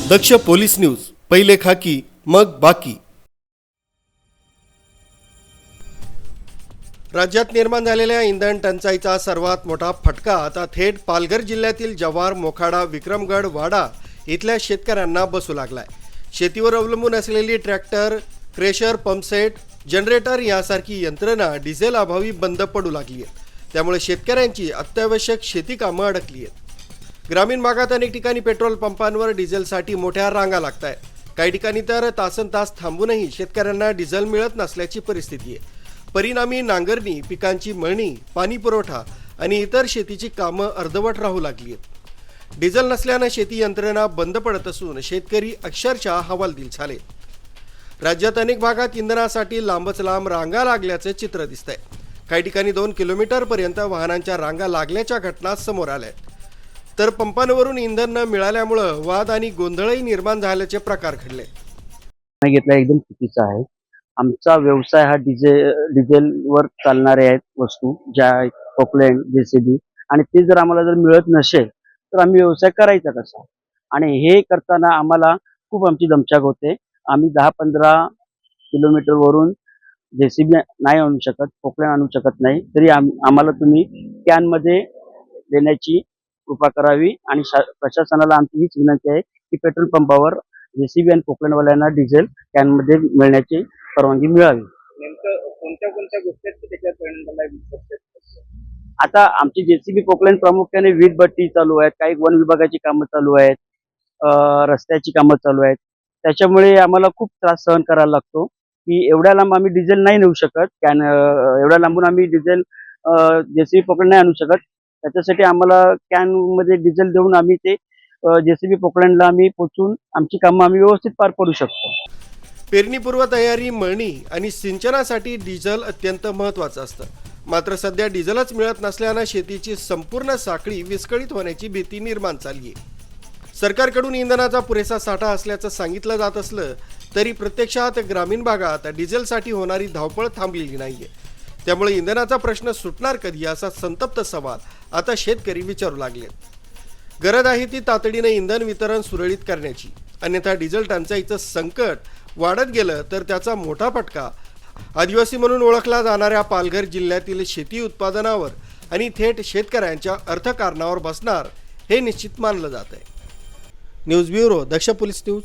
दक्ष police news, पहिले खाकी मग बाकी। राज्यात निर्माण झालेल्या इंधन टंचाईचा सर्वात मोठा फटका आता थेट पालघर जिल्ह्यातील जव्हार, मोखाडा, विक्रमगड, वाडा इथल्या शेतकऱ्यांना बसू लागलाय। शेतीवर अवलंबून असलेली ट्रॅक्टर, क्रेशर, पंपसेट, जनरेटर यासारखी यंत्रणा डिझेल अभावी बंद पडू लागली आहेत। त्यामुळे शेतकऱ्यांची अत्यावश्यक शेती कामं अडकली आहेत। ग्रामीण भागात अनेक ठिकाणी पेट्रोल पंपांवर डिझेलसाठी मोठ्या रांगा लागत आहेत। काही ठिकाणी तर तासनतास थांबूनही शेतकऱ्यांना डिझेल मिळत नसल्याची परिस्थिती आहे। परिणामी नांगरणी, पिकांची मळणी, पाणी पुरवठा आणि इतर शेतीची कामं अर्धवट राहू लागली आहेत। डिझेल नसल्यानं शेती यंत्रणा बंद पडत असून शेतकरी अक्षरशः हवालदिल झाले। राज्यात अनेक भागात इंधनासाठी लांबच लांब रांगा लागल्याचे चित्र दिसतंय। काही ठिकाणी 2 किलोमीटरपर्यंत वाहनांच्या रांगा लागल्याच्या घटना समोर आल्या आहेत। तर पंपांवरून इंधन न मिळाल्यामुळे वाद आणि गोंधळही निर्माण झाल्याचे प्रकार घडले। घेतला एकदम चुकीचा आहे। आमचा व्यवसाय हा डिझेलवर चालणारे आहेत वस्तू, ज्या पोकलँड, जेसीबी, आणि ते जर आम्हाला जर मिळत नसेल तर आम्ही व्यवसाय करायचा कसा? आणि हे करताना आम्हाला खूप आमची दमछाक होते। आम्ही 10-15 किलोमीटरवरून जेसीबी नाही आणू शकत, पोकलँड आणू शकत नाही, तरी आम्हाला तुम्ही कॅनमध्ये देण्याची कृपा करावी। आणि प्रशासनाला आमची हीच विनंती आहे की पेट्रोल पंपावर जेसीबी आणि पोकलँडवाल्यांना डिझेल कॅनमध्ये मिळण्याची परवानगी मिळावी। नेमकं कोणत्या गोष्टी आहेत त्याच्यात परिणाम आता आमची जेसीबी, पोकलँड प्रामुख्याने वीज भट्टी चालू आहेत, काही वन विभागाची कामं चालू आहेत, रस्त्याची कामं चालू आहेत। त्याच्यामुळे आम्हाला खूप त्रास सहन करायला लागतो की एवढ्या लांब आम्ही डिझेल नाही नेऊ शकत, एवढ्या लांबून आम्ही डिझेल जेसीबी, पोकलँड नाही आणू शकत। त्याच्यासाठी आम्हाला कॅनमध्ये डिझेल देऊन आम्ही ते जेसीबी, पोकलँडला आम्ही पोहोचून आमची कामं आम्ही व्यवस्थित पार पडू शकतो। पेरणीपूर्व तयारी, मळणी आणि सिंचनासाठी डिझेल अत्यंत महत्त्वाचं असतं। मात्र सध्या डिझेलच मिळत नसल्यानं शेतीची संपूर्ण साखळी विस्कळीत होण्याची भीती निर्माण झाली आहे। सरकारकडून इंधनाचा पुरेसा साठा असल्याचं सांगितलं जात असलं तरी प्रत्यक्षात ग्रामीण भागात डिझेलसाठी होणारी धावपळ थांबलेली नाहीये। त्यामुळे इंधनाचा प्रश्न सुटणार कधी असा संतप्त सवाल आता शेतकरी विचारू लागलेत। गरज आहे ती तातडीने इंधन वितरण सुरळीत करण्याची, अन्यथा डिझेल टंचाईचं संकट वाढत गेलं तर त्याचा मोठा फटका आदिवासी म्हणून ओळखला जाणाऱ्या पालघर जिल्ह्यातील शेती उत्पादनावर आणि थेट शेतकऱ्यांच्या अर्थकारणावर बसणार हे निश्चित मानलं जात आहे। न्यूज ब्युरो, दक्ष पोलीस न्यूज।